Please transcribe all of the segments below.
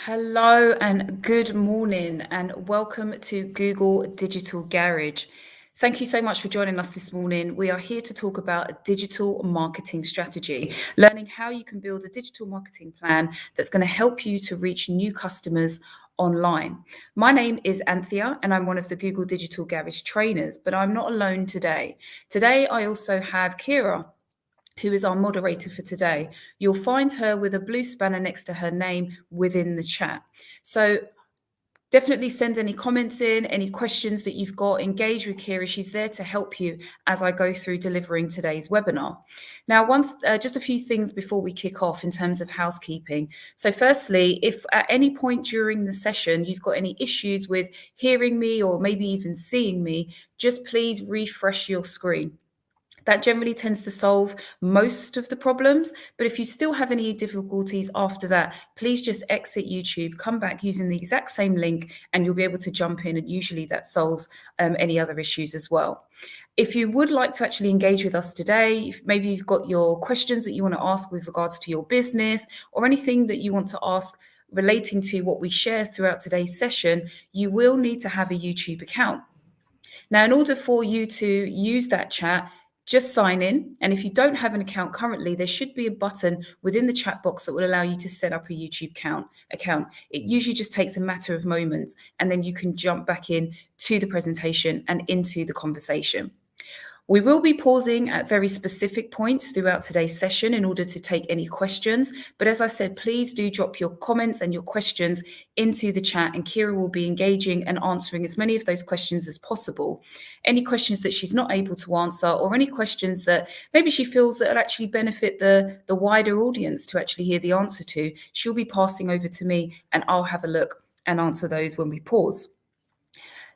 Hello and good morning, and welcome to Google Digital Garage. Thank you so much for joining us this morning. We are here to talk about a digital marketing strategy, learning how you can build a digital marketing plan that's going to help you to reach new customers online. My name is Anthea, and I'm one of the Google Digital Garage trainers, but I'm not alone today. Today, I also have Kira, who is our moderator for today. You'll find her with a blue spanner next to her name within the chat. So definitely send any comments in, any questions that you've got, engage with Kira. She's there to help you as I go through delivering today's webinar. Now, just a few things before we kick off in terms of housekeeping. So firstly, if at any point during the session you've got any issues with hearing me or maybe even seeing me, just please refresh your screen. That generally tends to solve most of the problems. But if you still have any difficulties after that, please just exit YouTube, come back using the exact same link, and you'll be able to jump in. And usually that solves any other issues as well. If you would like to actually engage with us today, if maybe you've got your questions that you want to ask with regards to your business or anything that you want to ask relating to what we share throughout today's session, you will need to have a YouTube account. Now, in order for you to use that chat, just sign in. And if you don't have an account currently, there should be a button within the chat box that will allow you to set up a YouTube account. It usually just takes a matter of moments, and then you can jump back in to the presentation and into the conversation. We will be pausing at very specific points throughout today's session in order to take any questions. But as I said, please do drop your comments and your questions into the chat, and Kira will be engaging and answering as many of those questions as possible. Any questions that she's not able to answer, or any questions that maybe she feels that will actually benefit the wider audience to actually hear the answer to, she'll be passing over to me, and I'll have a look and answer those when we pause.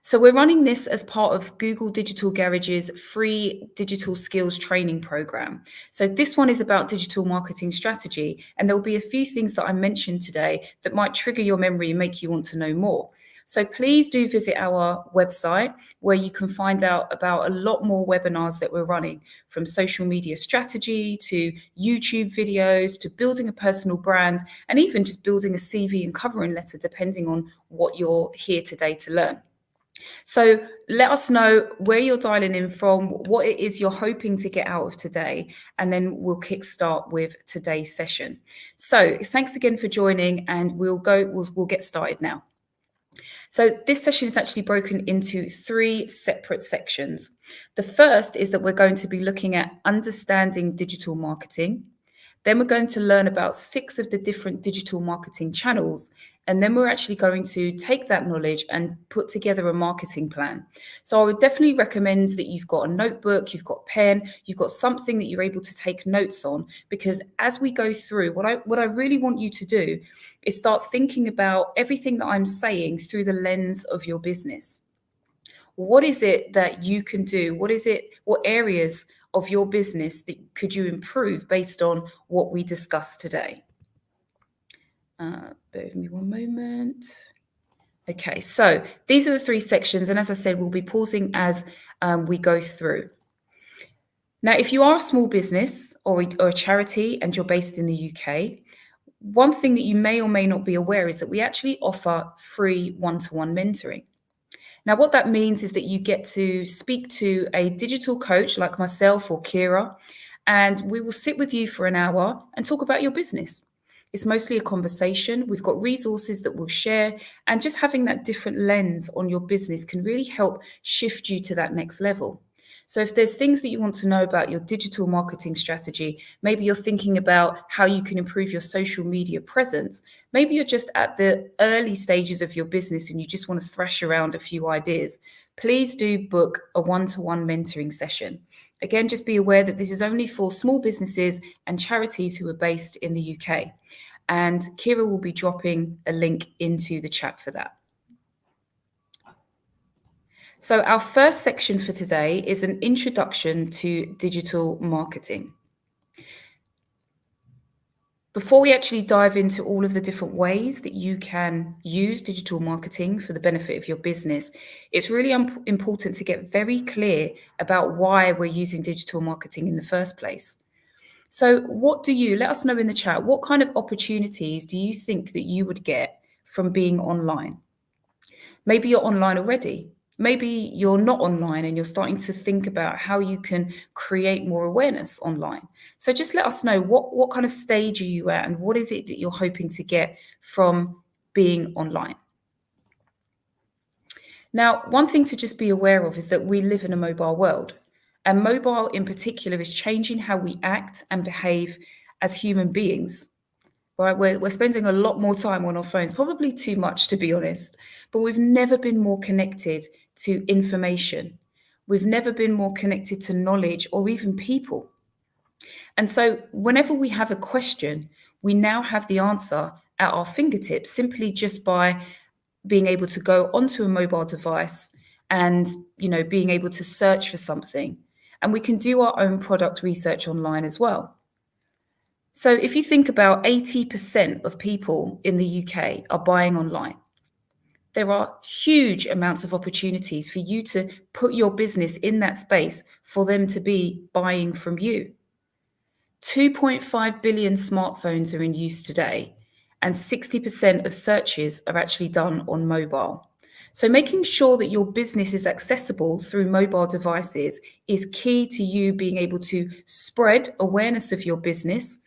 So we're running this as part of Google Digital Garage's free digital skills training program. So this one is about digital marketing strategy, and there'll be a few things that I mentioned today that might trigger your memory and make you want to know more. So please do visit our website, where you can find out about a lot more webinars that we're running, from social media strategy to YouTube videos to building a personal brand, and even just building a CV and covering letter, depending on what you're here today to learn. So let us know where you're dialing in from, what it is you're hoping to get out of today, and then we'll kickstart with today's session. So thanks again for joining, and we'll get started now. So this session is actually broken into 3 separate sections. The first is that we're going to be looking at understanding digital marketing. Then we're going to learn about 6 of the different digital marketing channels. And then we're actually going to take that knowledge and put together a marketing plan. So I would definitely recommend that you've got a notebook, you've got a pen, you've got something that you're able to take notes on, because as we go through, what I really want you to do is start thinking about everything that I'm saying through the lens of your business. What is it that you can do? What areas of your business that could you improve based on what we discussed today? Bear with me one moment. Okay, so these are the 3 sections, and as I said, we'll be pausing as we go through. Now, if you are a small business or a charity and you're based in the UK, one thing that you may or may not be aware is that we actually offer free one-to-one mentoring. Now, what that means is that you get to speak to a digital coach like myself or Kira, and we will sit with you for an hour and talk about your business. It's mostly a conversation. We've got resources that we'll share, and just having that different lens on your business can really help shift you to that next level. So if there's things that you want to know about your digital marketing strategy, maybe you're thinking about how you can improve your social media presence, maybe you're just at the early stages of your business and you just want to thrash around a few ideas, please do book a one-to-one mentoring session. Again, just be aware that this is only for small businesses and charities who are based in the UK. And Kira will be dropping a link into the chat for that. So our first section for today is an introduction to digital marketing. Before we actually dive into all of the different ways that you can use digital marketing for the benefit of your business, it's really important to get very clear about why we're using digital marketing in the first place. So let us know in the chat, what kind of opportunities do you think that you would get from being online? Maybe you're online already. Maybe you're not online and you're starting to think about how you can create more awareness online. So just let us know what kind of stage are you at and what is it that you're hoping to get from being online. Now, one thing to just be aware of is that we live in a mobile world, and mobile in particular is changing how we act and behave as human beings. Right, we're spending a lot more time on our phones, probably too much to be honest, but we've never been more connected to information. We've never been more connected to knowledge or even people. And so whenever we have a question, we now have the answer at our fingertips simply just by being able to go onto a mobile device and, being able to search for something. And we can do our own product research online as well. So if you think about 80% of people in the UK are buying online, there are huge amounts of opportunities for you to put your business in that space for them to be buying from you. 2.5 billion smartphones are in use today, and 60% of searches are actually done on mobile. So making sure that your business is accessible through mobile devices is key to you being able to spread awareness of your business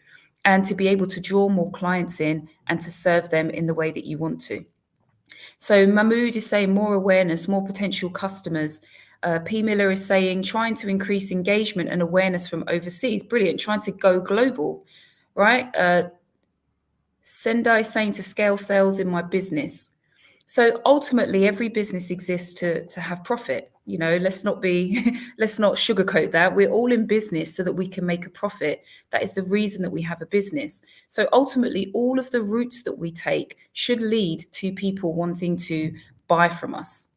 and to be able to draw more clients in and to serve them in the way that you want to. So Mahmood is saying more awareness, more potential customers. P. Miller is saying trying to increase engagement and awareness from overseas. Brilliant. Trying to go global, right? Sendai is saying to scale sales in my business. So ultimately, every business exists to have profit. Let's not sugarcoat that. We're all in business so that we can make a profit. That is the reason that we have a business. So ultimately, all of the routes that we take should lead to people wanting to buy from us.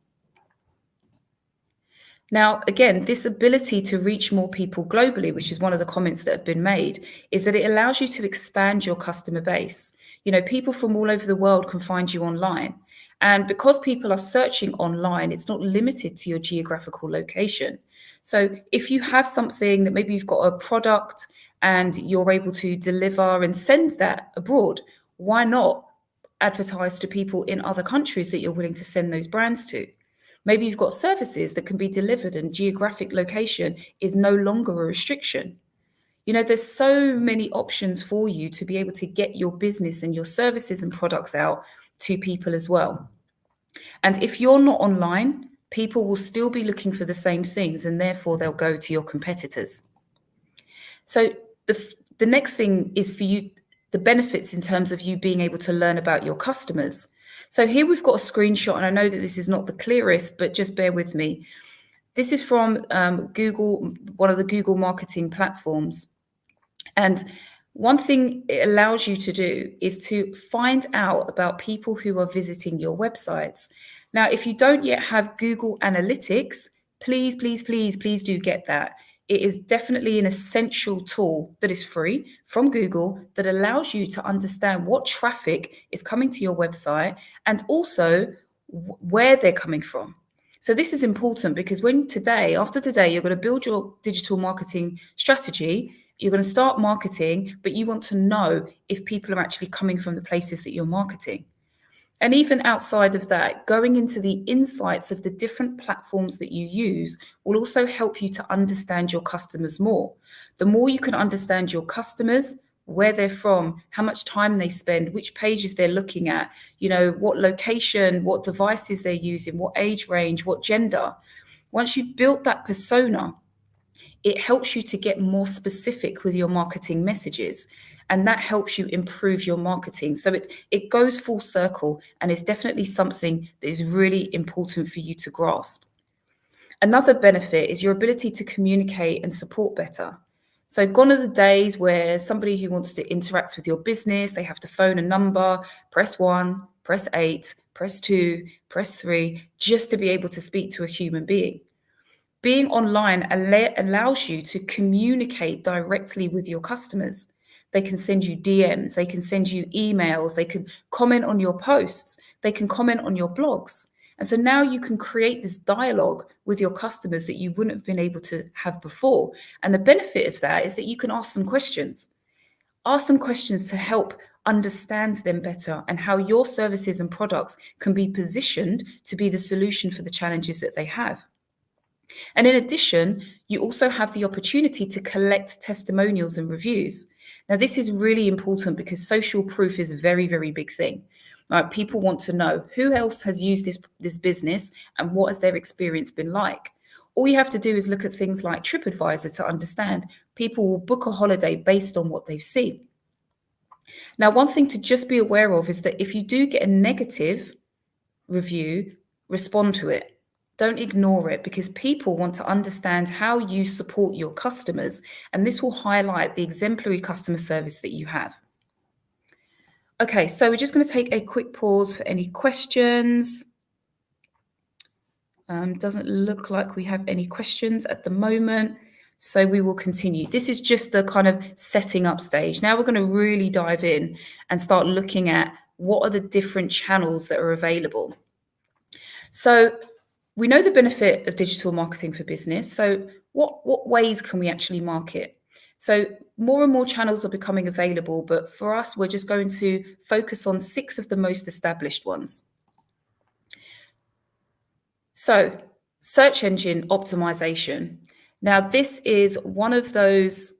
Now, again, this ability to reach more people globally, which is one of the comments that have been made, is that it allows you to expand your customer base. People from all over the world can find you online. And because people are searching online, it's not limited to your geographical location. So if you have something that maybe you've got a product and you're able to deliver and send that abroad, why not advertise to people in other countries that you're willing to send those brands to? Maybe you've got services that can be delivered and geographic location is no longer a restriction. There's so many options for you to be able to get your business and your services and products out to people as well. And if you're not online, people will still be looking for the same things and therefore they'll go to your competitors. So the next thing is for you, the benefits in terms of you being able to learn about your customers. So here we've got a screenshot, and I know that this is not the clearest, but just bear with me. This is from Google, one of the Google marketing platforms. And one thing it allows you to do is to find out about people who are visiting your websites. Now, if you don't yet have Google Analytics, please, please, please, please do get that. It is definitely an essential tool that is free from Google that allows you to understand what traffic is coming to your website and also where they're coming from. So this is important because after today, you're going to build your digital marketing strategy. You're going to start marketing, but you want to know if people are actually coming from the places that you're marketing. And even outside of that, going into the insights of the different platforms that you use will also help you to understand your customers more. The more you can understand your customers, where they're from, how much time they spend, which pages they're looking at, what location, what devices they're using, what age range, what gender. Once you've built that persona, it helps you to get more specific with your marketing messages. And that helps you improve your marketing. So it goes full circle and is definitely something that is really important for you to grasp. Another benefit is your ability to communicate and support better. So gone are the days where somebody who wants to interact with your business, they have to phone a number, press 1, press 8, press 2, press 3, just to be able to speak to a human being. Being online allows you to communicate directly with your customers. They can send you DMs, they can send you emails, they can comment on your posts, they can comment on your blogs. And so now you can create this dialogue with your customers that you wouldn't have been able to have before. And the benefit of that is that you can ask them questions. Ask them questions to help understand them better, and how your services and products can be positioned to be the solution for the challenges that they have. And in addition, you also have the opportunity to collect testimonials and reviews. Now, this is really important because social proof is a very, very big thing. Right? People want to know who else has used this business and what has their experience been like. All you have to do is look at things like TripAdvisor to understand people will book a holiday based on what they've seen. Now, one thing to just be aware of is that if you do get a negative review, respond to it. Don't ignore it, because people want to understand how you support your customers, and this will highlight the exemplary customer service that you have. Okay, so we're just going to take a quick pause for any questions. Doesn't look like we have any questions at the moment, so we will continue. This is just the kind of setting up stage. Now we're going to really dive in and start looking at what are the different channels that are available. So we know the benefit of digital marketing for business. So what ways can we actually market? So more and more channels are becoming available, but for us, we're just going to focus on 6 of the most established ones. So search engine optimization. Now, this is one of those,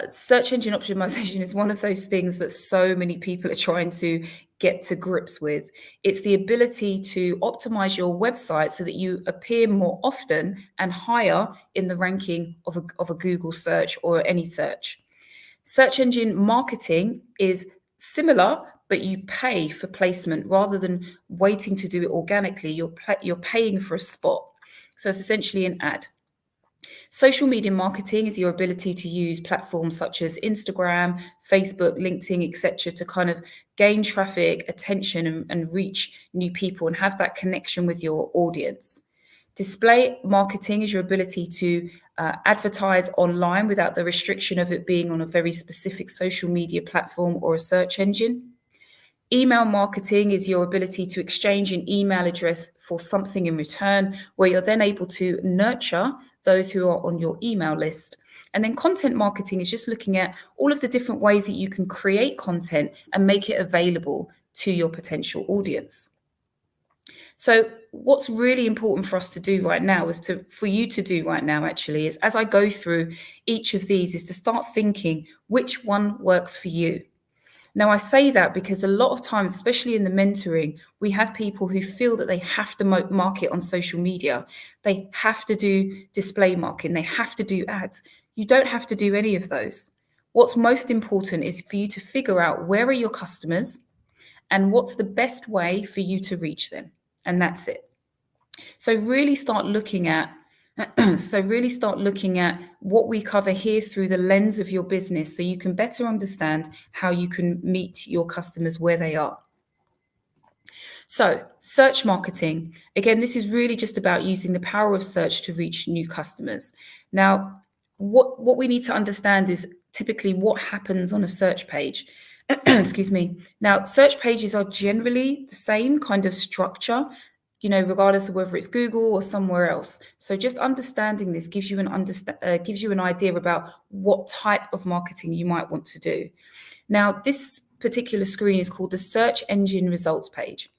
search engine optimization is one of those things that so many people are trying to get to grips with. It's the ability to optimize your website so that you appear more often and higher in the ranking of a Google search or any search. Search engine marketing is similar, but you pay for placement rather than waiting to do it organically. You're paying for a spot. So it's essentially an ad. Social media marketing is your ability to use platforms such as Instagram, Facebook, LinkedIn, etc., to kind of gain traffic, attention, and reach new people and have that connection with your audience. Display marketing is your ability to advertise online without the restriction of it being on a very specific social media platform or a search engine. Email marketing is your ability to exchange an email address for something in return, where you're then able to nurture those who are on your email list. And then content marketing is just looking at all of the different ways that you can create content and make it available to your potential audience. So what's really important for us to do right now for you to do right now, actually, is as I go through each of these, is to start thinking which one works for you. Now, I say that because a lot of times, especially in the mentoring, we have people who feel that they have to market on social media. They have to do display marketing. They have to do ads. You don't have to do any of those. What's most important is for you to figure out where are your customers and what's the best way for you to reach them. And that's it. So really start looking at what we cover here through the lens of your business, so you can better understand how you can meet your customers where they are. So search marketing, again, this is really just about using the power of search to reach new customers. Now, what we need to understand is typically what happens on a search page. Excuse me. Now, search pages are generally the same kind of structure, regardless of whether it's Google or somewhere else. So just understanding this gives you an idea about what type of marketing you might want to do. Now, this particular screen is called the search engine results page.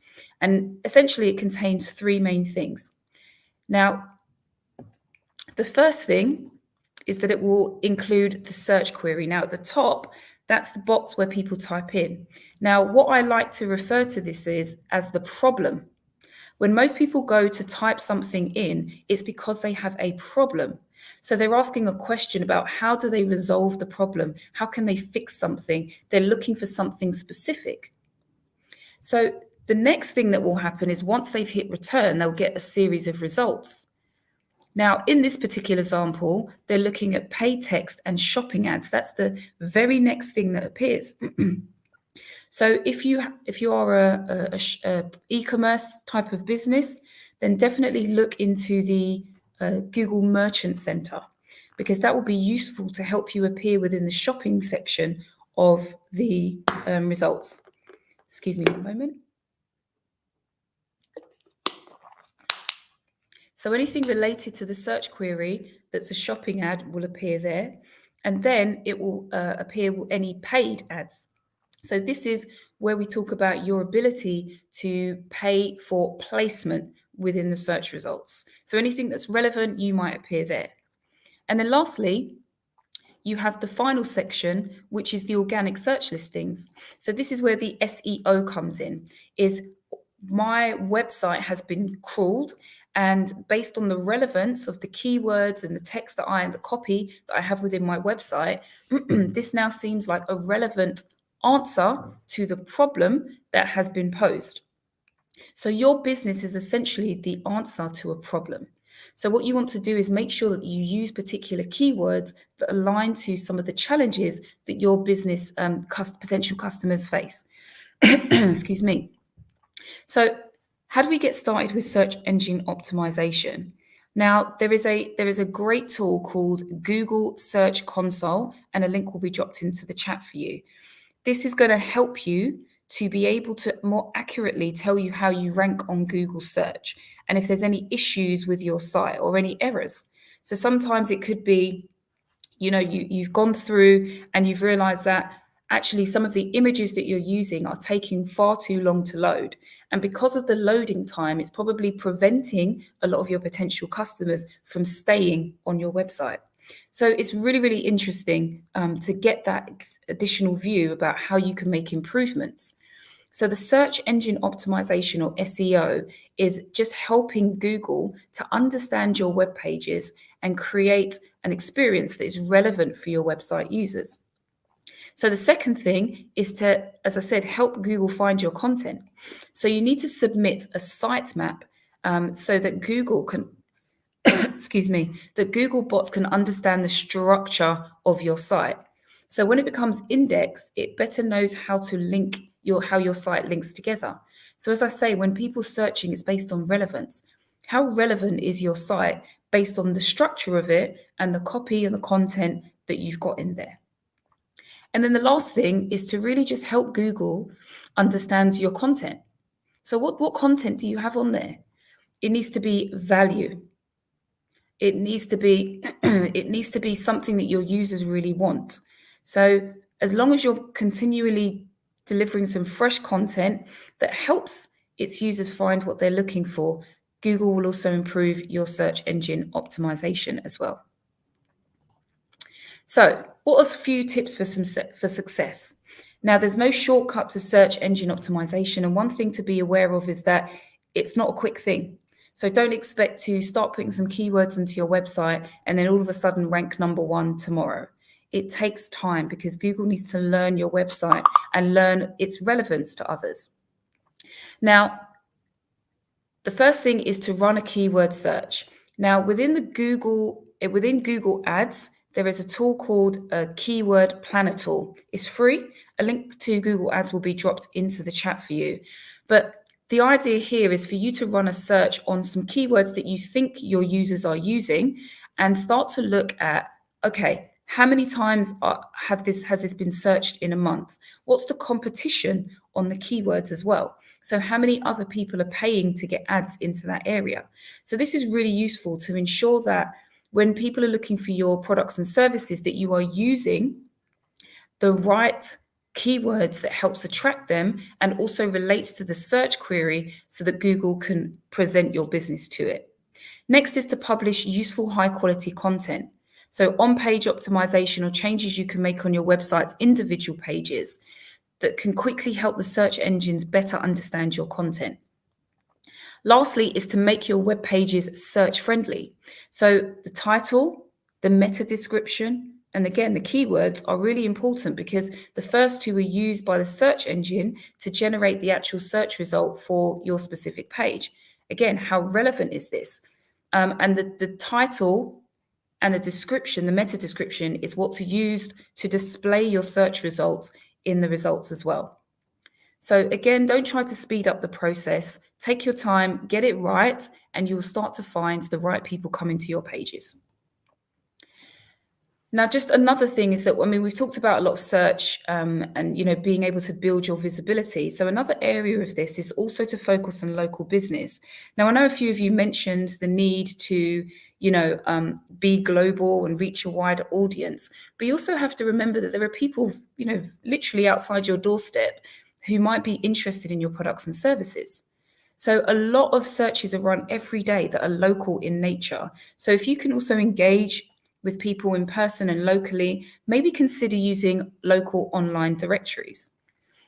And essentially it contains 3 main things. Now, the first thing is that it will include the search query. Now, at the top, that's the box where people type in. Now, what I like to refer to this as the problem. When most people go to type something in, it's because they have a problem. So they're asking a question about how do they resolve the problem? How can they fix something? They're looking for something specific. So the next thing that will happen is once they've hit return, they'll get a series of results. Now, in this particular example, they're looking at paid text and shopping ads. That's the very next thing that appears. So if you are a e-commerce type of business, then definitely look into the Google Merchant Center, because that will be useful to help you appear within the shopping section of the results. Excuse me one moment. So anything related to the search query that's a shopping ad will appear there, and then it will appear any paid ads. So this is where we talk about your ability to pay for placement within the search results. So anything that's relevant, you might appear there. And then lastly, you have the final section, which is the organic search listings. So this is where the SEO comes in, is my website has been crawled, and based on the relevance of the keywords and the text and the copy that I have within my website, this now seems like a relevant answer to the problem that has been posed. So your business is essentially the answer to a problem. So what you want to do is make sure that you use particular keywords that align to some of the challenges that your business potential customers face. Excuse me. So how do we get started with search engine optimization? Now, there is a great tool called Google Search Console, and a link will be dropped into the chat for you. This is going to help you to be able to more accurately tell you how you rank on Google search and if there's any issues with your site or any errors. So sometimes it could be, you've gone through and you've realized that actually some of the images that you're using are taking far too long to load. And because of the loading time, it's probably preventing a lot of your potential customers from staying on your website. So it's really, really interesting to get that additional view about how you can make improvements. So the search engine optimization, or SEO, is just helping Google to understand your web pages and create an experience that is relevant for your website users. So the second thing is to, as I said, help Google find your content. So you need to submit a sitemap so that Google can that Google bots can understand the structure of your site. So when it becomes indexed, it better knows how to link how your site links together. So as I say, when people searching, it's based on relevance. How relevant is your site based on the structure of it and the copy and the content that you've got in there? And then the last thing is to really just help Google understand your content. So what content do you have on there? It needs to be value. It needs to be something that your users really want. So as long as you're continually delivering some fresh content that helps its users find what they're looking for, Google will also improve your search engine optimization as well. So what are a few tips for success? Now, there's no shortcut to search engine optimization. And one thing to be aware of is that it's not a quick thing. So don't expect to start putting some keywords into your website and then all of a sudden rank number one tomorrow. It takes time because Google needs to learn your website and learn its relevance to others. Now, the first thing is to run a keyword search. Now, within Google Ads, there is a tool called a Keyword Planner tool. It's free. A link to Google Ads will be dropped into the chat for you. But the idea here is for you to run a search on some keywords that you think your users are using and start to look at, okay, how many times has this been searched in a month? What's the competition on the keywords as well? So how many other people are paying to get ads into that area? So this is really useful to ensure that when people are looking for your products and services, that you are using the right keywords that helps attract them and also relates to the search query so that Google can present your business to it. Next is to publish useful, high quality content. So on-page optimization or changes you can make on your website's individual pages that can quickly help the search engines better understand your content. Lastly is to make your web pages search friendly. So the title, the meta description, and again, the keywords are really important because the first two are used by the search engine to generate the actual search result for your specific page. Again, how relevant is this? And the title and the description, the meta description, is what's used to display your search results in the results as well. So again, don't try to speed up the process. Take your time, get it right, and you'll start to find the right people coming to your pages. Now, just another thing is that, I mean, we've talked about a lot of search and, being able to build your visibility. So another area of this is also to focus on local business. Now, I know a few of you mentioned the need to, be global and reach a wider audience, but you also have to remember that there are people, literally outside your doorstep who might be interested in your products and services. So a lot of searches are run every day that are local in nature. So if you can also engage with people in person and locally, maybe consider using local online directories.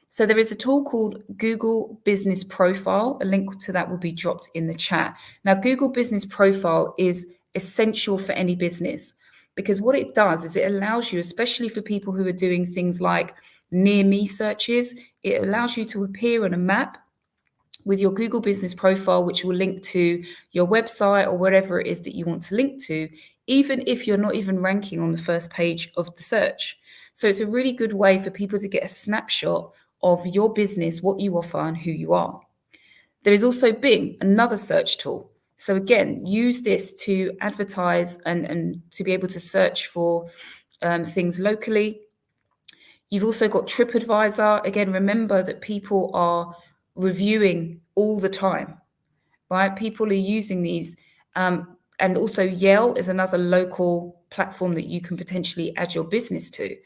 So there is a tool called Google Business Profile. A link to that will be dropped in the chat. Now, Google Business Profile is essential for any business because what it does is it allows you, especially for people who are doing things like near me searches, it allows you to appear on a map with your Google Business Profile, which will link to your website or whatever it is that you want to link to, even if you're not even ranking on the first page of the search. So it's a really good way for people to get a snapshot of your business, what you offer, and who you are. There is also Bing, another search tool. So again, use this to advertise and to be able to search for things locally. You've also got TripAdvisor. Again, remember that people are reviewing all the time, right? People are using these. And also Yale is another local platform that you can potentially add your business to.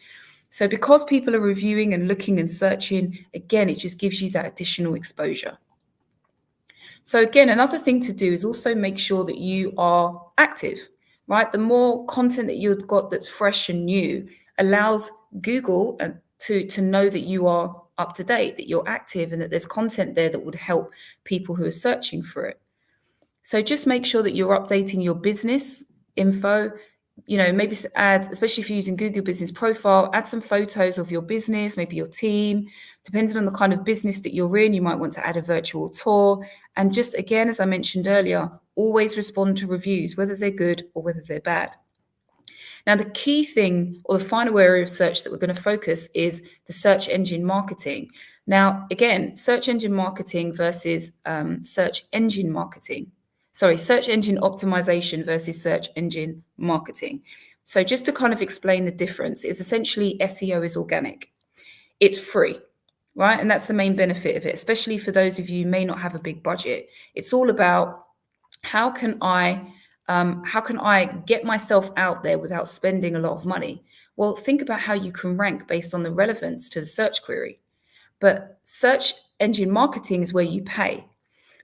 So because people are reviewing and looking and searching, again, it just gives you that additional exposure. So again, another thing to do is also make sure that you are active, right? The more content that you've got that's fresh and new allows Google to know that you are up to date, that you're active, and that there's content there that would help people who are searching for it. So just make sure that you're updating your business info, maybe add, especially if you're using Google Business Profile, add some photos of your business, maybe your team. Depending on the kind of business that you're in, you might want to add a virtual tour. And just again, as I mentioned earlier, always respond to reviews, whether they're good or whether they're bad. Now, the key thing or the final area of search that we're going to focus is the search engine marketing. Now, again, search engine marketing versus search engine optimization versus search engine marketing. So just to kind of explain the difference, is essentially SEO is organic. It's free, right? And that's the main benefit of it, especially for those of you who may not have a big budget. It's all about how can I get myself out there without spending a lot of money? Well, think about how you can rank based on the relevance to the search query. But search engine marketing is where you pay,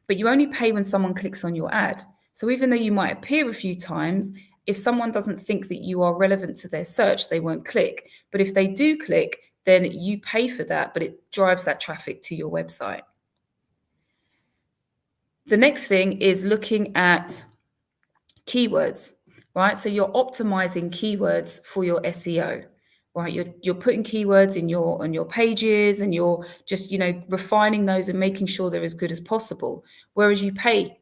but you only pay when someone clicks on your ad. So even though you might appear a few times, if someone doesn't think that you are relevant to their search, they won't click. But if they do click, then you pay for that, but it drives that traffic to your website. The next thing is looking at keywords, right? So you're optimizing keywords for your SEO, right? You're putting keywords on your pages, and you're just refining those and making sure they're as good as possible. Whereas you pay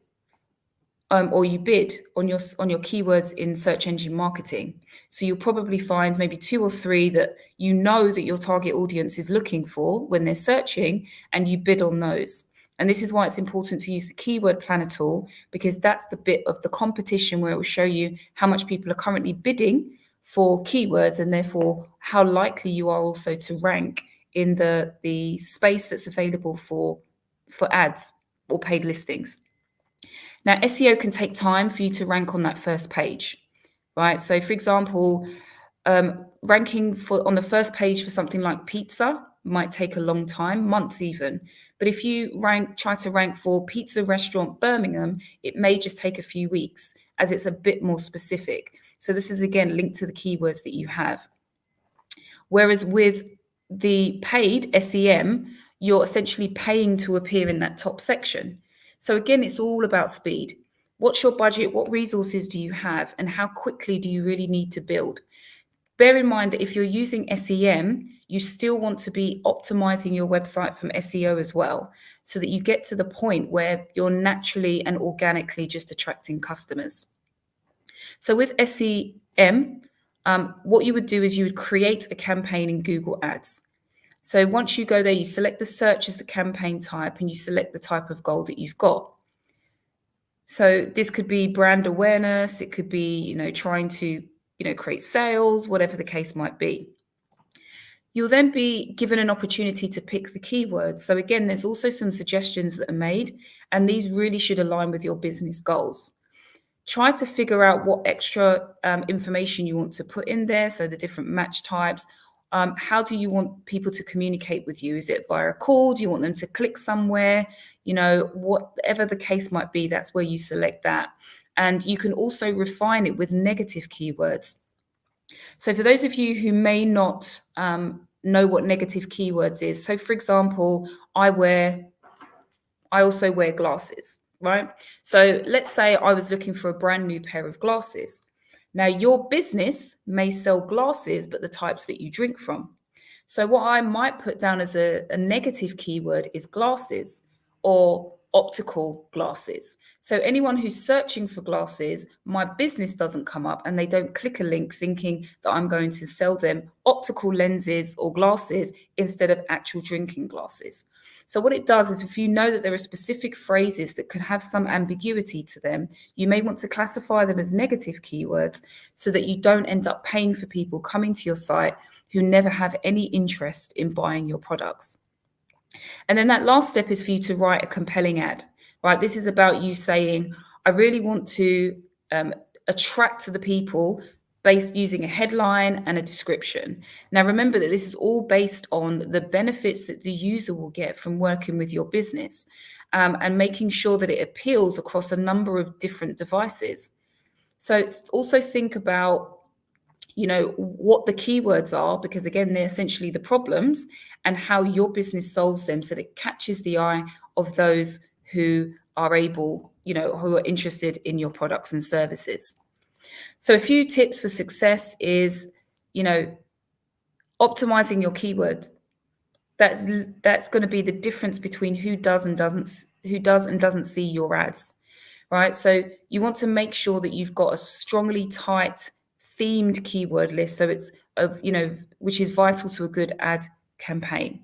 or you bid on your keywords in search engine marketing. So you'll probably find maybe 2 or 3 that that your target audience is looking for when they're searching, and you bid on those. And this is why it's important to use the keyword planner tool, because that's the bit of the competition where it will show you how much people are currently bidding for keywords, and therefore how likely you are also to rank in the space that's available for ads or paid listings. Now, SEO can take time for you to rank on that first page, right? So for example, ranking on the first page for something like pizza might take a long time, months even. But if you try to rank for pizza restaurant Birmingham, it may just take a few weeks, as it's a bit more specific. So this is again linked to the keywords that you have. Whereas with the paid SEM, you're essentially paying to appear in that top section. So again, it's all about speed. What's your budget? What resources do you have? And how quickly do you really need to build? Bear in mind that if you're using SEM, you still want to be optimizing your website from SEO as well, so that you get to the point where you're naturally and organically just attracting customers. So with SEM, what you would do is you would create a campaign in Google Ads. So once you go there, you select the search as the campaign type, and you select the type of goal that you've got. So this could be brand awareness. It could be, trying to create sales, whatever the case might be. You'll then be given an opportunity to pick the keywords. So again, there's also some suggestions that are made, and these really should align with your business goals. Try to figure out what extra information you want to put in there. So the different match types. How do you want people to communicate with you? Is it via a call? Do you want them to click somewhere? Whatever the case might be, that's where you select that. And you can also refine it with negative keywords. So for those of you who may not know what negative keywords is, so for example, I also wear glasses, right? So let's say I was looking for a brand new pair of glasses. Now your business may sell glasses, but the types that you drink from. So what I might put down as a negative keyword is glasses or optical glasses. So anyone who's searching for glasses, my business doesn't come up and they don't click a link thinking that I'm going to sell them optical lenses or glasses instead of actual drinking glasses. So what it does is, if you know that there are specific phrases that could have some ambiguity to them, you may want to classify them as negative keywords so that you don't end up paying for people coming to your site who never have any interest in buying your products. And then that last step is for you to write a compelling ad, right? This is about you saying, I really want to attract the people based using a headline and a description. Now, remember that this is all based on the benefits that the user will get from working with your business, and making sure that it appeals across a number of different devices. So also think about what the keywords are, because again, they're essentially the problems, and how your business solves them so that it catches the eye of those who are who are interested in your products and services. So a few tips for success is, optimizing your keyword. That's going to be the difference between who does and doesn't see your ads, right? So you want to make sure that you've got a strongly tight themed keyword list, so it's which is vital to a good ad campaign.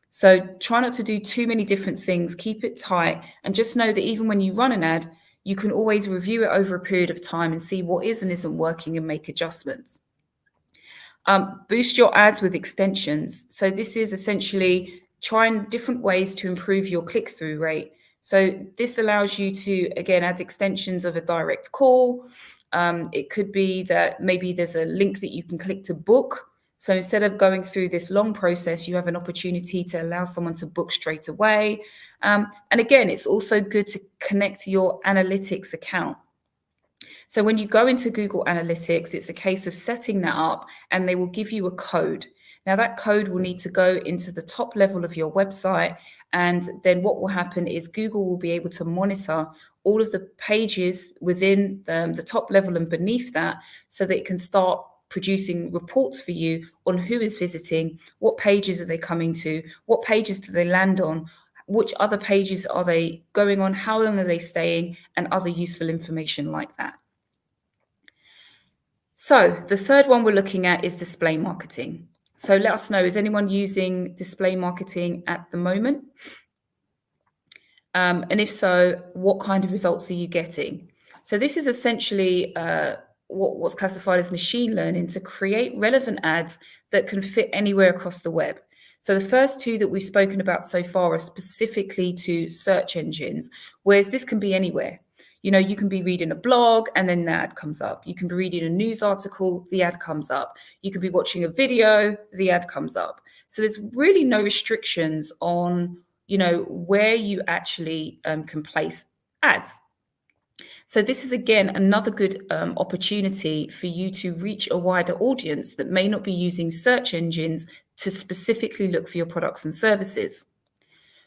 So try not to do too many different things, keep it tight, and just know that even when you run an ad, you can always review it over a period of time and see what is and isn't working and make adjustments. Boost your ads with extensions. So this is essentially trying different ways to improve your click-through rate. So this allows you to, again, add extensions of a direct call. It could be that maybe there's a link that you can click to book. So instead of going through this long process, you have an opportunity to allow someone to book straight away. And again, it's also good to connect your analytics account. So when you go into Google Analytics, it's a case of setting that up, and they will give you a code. Now that code will need to go into the top level of your website. And then what will happen is Google will be able to monitor all of the pages within the top level and beneath that, so that it can start producing reports for you on who is visiting, what pages are they coming to, what pages do they land on, which other pages are they going on, how long are they staying, and other useful information like that. So the third one we're looking at is display marketing. So let us know, is anyone using display marketing at the moment? And if so, what kind of results are you getting? So this is essentially what's classified as machine learning to create relevant ads that can fit anywhere across the web. So the first two that we've spoken about so far are specifically to search engines, whereas this can be anywhere. You can be reading a blog and then the ad comes up. You can be reading a news article, the ad comes up. You can be watching a video, the ad comes up. So there's really no restrictions on, where you actually can place ads. So this is, again, another good opportunity for you to reach a wider audience that may not be using search engines to specifically look for your products and services.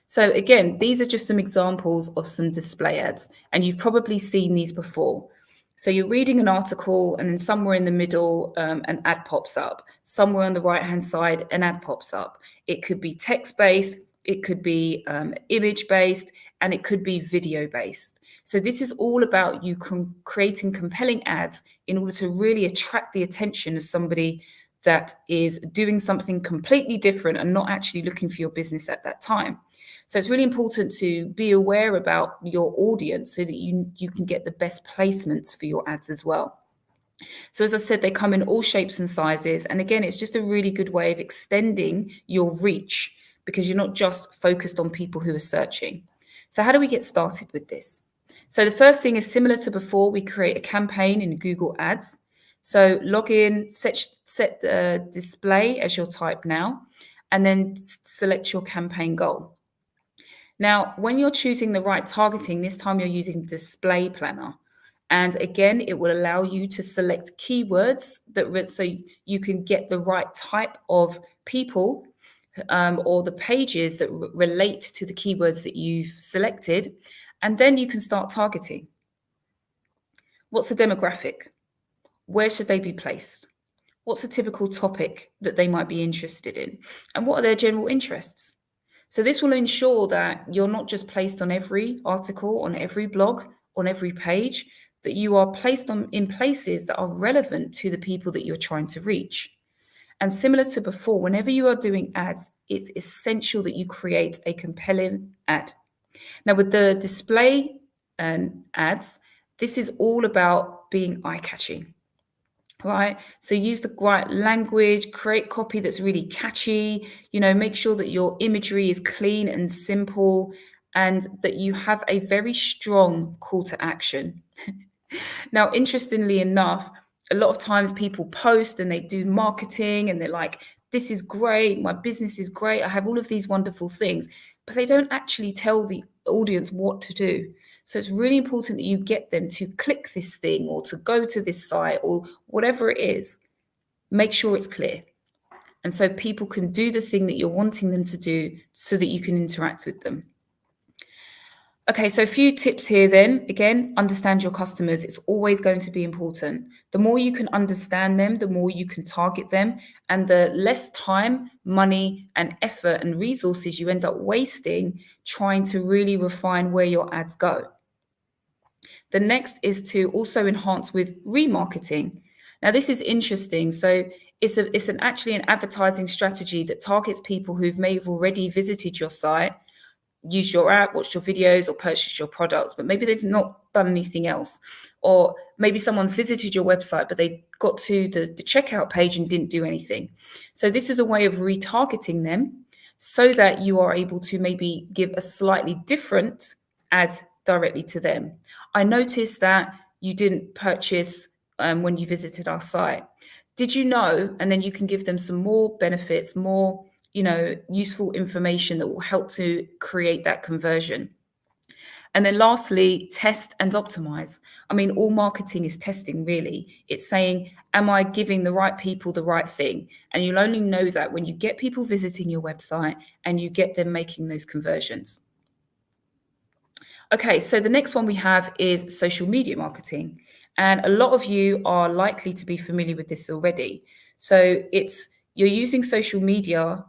So again, these are just some examples of some display ads, and you've probably seen these before. So you're reading an article, and then somewhere in the middle, an ad pops up. Somewhere on the right-hand side, an ad pops up. It could be text-based, it could be image-based, and it could be video-based. So this is all about you creating compelling ads in order to really attract the attention of somebody that is doing something completely different and not actually looking for your business at that time. So it's really important to be aware about your audience so that you can get the best placements for your ads as well. So as I said, they come in all shapes and sizes. And again, it's just a really good way of extending your reach because you're not just focused on people who are searching. So how do we get started with this? So the first thing is similar to before, we create a campaign in Google Ads. So log in, set display as your type now, and then select your campaign goal. Now, when you're choosing the right targeting, this time you're using Display Planner. And again, it will allow you to select keywords so you can get the right type of people or the pages that relate to the keywords that you've selected. And then you can start targeting. What's the demographic? Where should they be placed? What's a typical topic that they might be interested in? And what are their general interests? So this will ensure that you're not just placed on every article, on every blog, on every page, that you are placed in places that are relevant to the people that you're trying to reach. And similar to before, whenever you are doing ads, it's essential that you create a compelling ad. Now, with the display ads, this is all about being eye-catching. Right. So use the right language, create copy that's really catchy, make sure that your imagery is clean and simple and that you have a very strong call to action. Now, interestingly enough, a lot of times people post and they do marketing and they're like, this is great, my business is great, I have all of these wonderful things, but they don't actually tell the audience what to do. So it's really important that you get them to click this thing or to go to this site or whatever it is. Make sure it's clear. And so people can do the thing that you're wanting them to do so that you can interact with them. Okay, so a few tips here then. Again, understand your customers. It's always going to be important. The more you can understand them, the more you can target them, and the less time, money, and effort and resources you end up wasting trying to really refine where your ads go. The next is to also enhance with remarketing. Now, this is interesting. So it's actually an advertising strategy that targets people who may have already visited your site, used your app, watched your videos, or purchased your products, but maybe they've not done anything else. Or maybe someone's visited your website, but they got to the checkout page and didn't do anything. So this is a way of retargeting them so that you are able to maybe give a slightly different ad directly to them. I noticed that you didn't purchase when you visited our site. Did you know? And then you can give them some more benefits, more useful information that will help to create that conversion. And then lastly, test and optimize. I mean, all marketing is testing, really. It's saying, am I giving the right people the right thing? And you'll only know that when you get people visiting your website and you get them making those conversions. Okay, so the next one we have is social media marketing. And a lot of you are likely to be familiar with this already. So you're using social media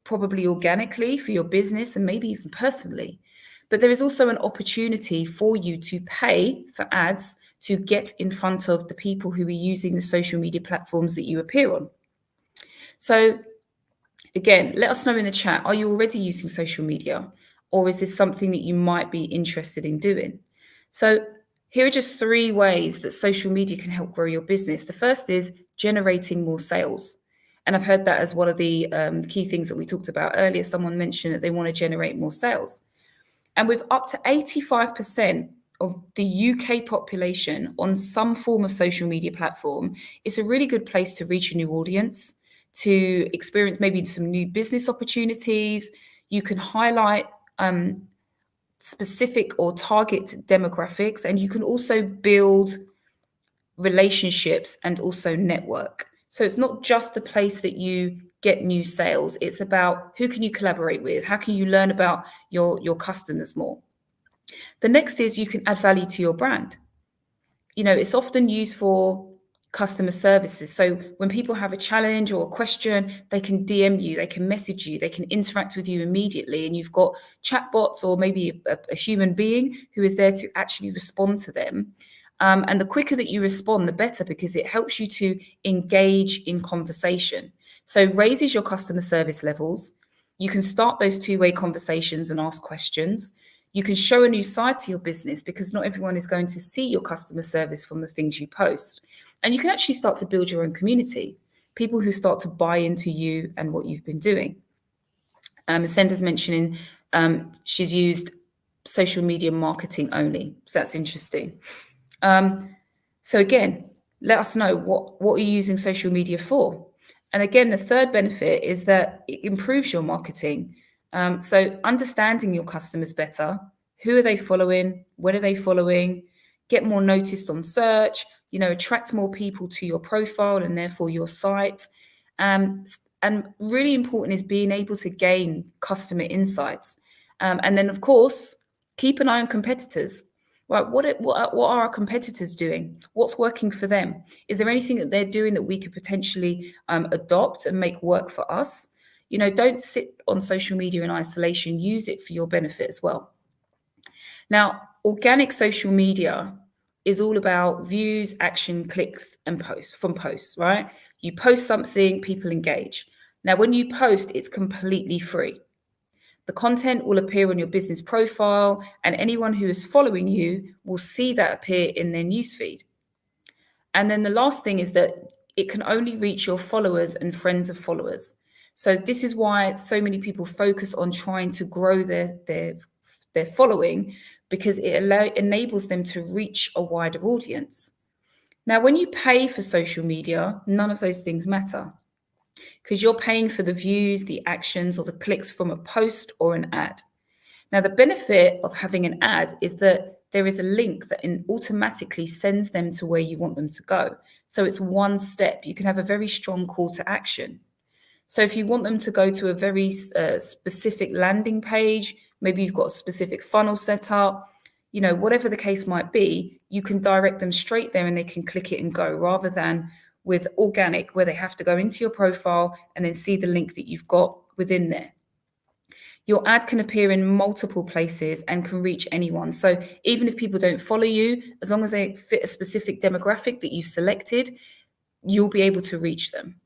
probably organically for your business and maybe even personally. But there is also an opportunity for you to pay for ads to get in front of the people who are using the social media platforms that you appear on. So again, let us know in the chat, are you already using social media? Or is this something that you might be interested in doing? So here are just 3 ways that social media can help grow your business. The first is generating more sales. And I've heard that as one of the key things that we talked about earlier. Someone mentioned that they want to generate more sales. And with up to 85% of the UK population on some form of social media platform, it's a really good place to reach a new audience, to experience maybe some new business opportunities. You can highlight specific or target demographics, and you can also build relationships and also network. So it's not just a place that you get new sales. It's about who can you collaborate with? How can you learn about your customers more? The next is you can add value to your brand. It's often used for customer services. So when people have a challenge or a question, they can DM you, they can message you, they can interact with you immediately. And you've got chatbots or maybe a human being who is there to actually respond to them. And the quicker that you respond, the better, because it helps you to engage in conversation. So raises your customer service levels. You can start those 2-way conversations and ask questions. You can show a new side to your business because not everyone is going to see your customer service from the things you post. And you can actually start to build your own community, people who start to buy into you and what you've been doing. Senda's mentioning she's used social media marketing only. So that's interesting. So again, let us know what are you using social media for? And again, the third benefit is that it improves your marketing. So understanding your customers better, who are they following? When are they following? Get more noticed on search, attract more people to your profile and therefore your site. And really important is being able to gain customer insights. And then, of course, keep an eye on competitors. Right, what are our competitors doing? What's working for them? Is there anything that they're doing that we could potentially adopt and make work for us? Don't sit on social media in isolation. Use it for your benefit as well. Now, organic social media is all about views, action, clicks, and posts, right? You post something, people engage. Now, when you post, it's completely free. The content will appear on your business profile, and anyone who is following you will see that appear in their newsfeed. And then the last thing is that it can only reach your followers and friends of followers. So this is why so many people focus on trying to grow their following, because it enables them to reach a wider audience. Now, when you pay for social media, none of those things matter, because you're paying for the views, the actions, or the clicks from a post or an ad. Now, the benefit of having an ad is that there is a link that automatically sends them to where you want them to go. So it's one step. You can have a very strong call to action. So if you want them to go to a very specific landing page, maybe you've got a specific funnel set up, whatever the case might be, you can direct them straight there and they can click it and go, rather than with organic, where they have to go into your profile and then see the link that you've got within there. Your ad can appear in multiple places and can reach anyone. So even if people don't follow you, as long as they fit a specific demographic that you selected, you'll be able to reach them.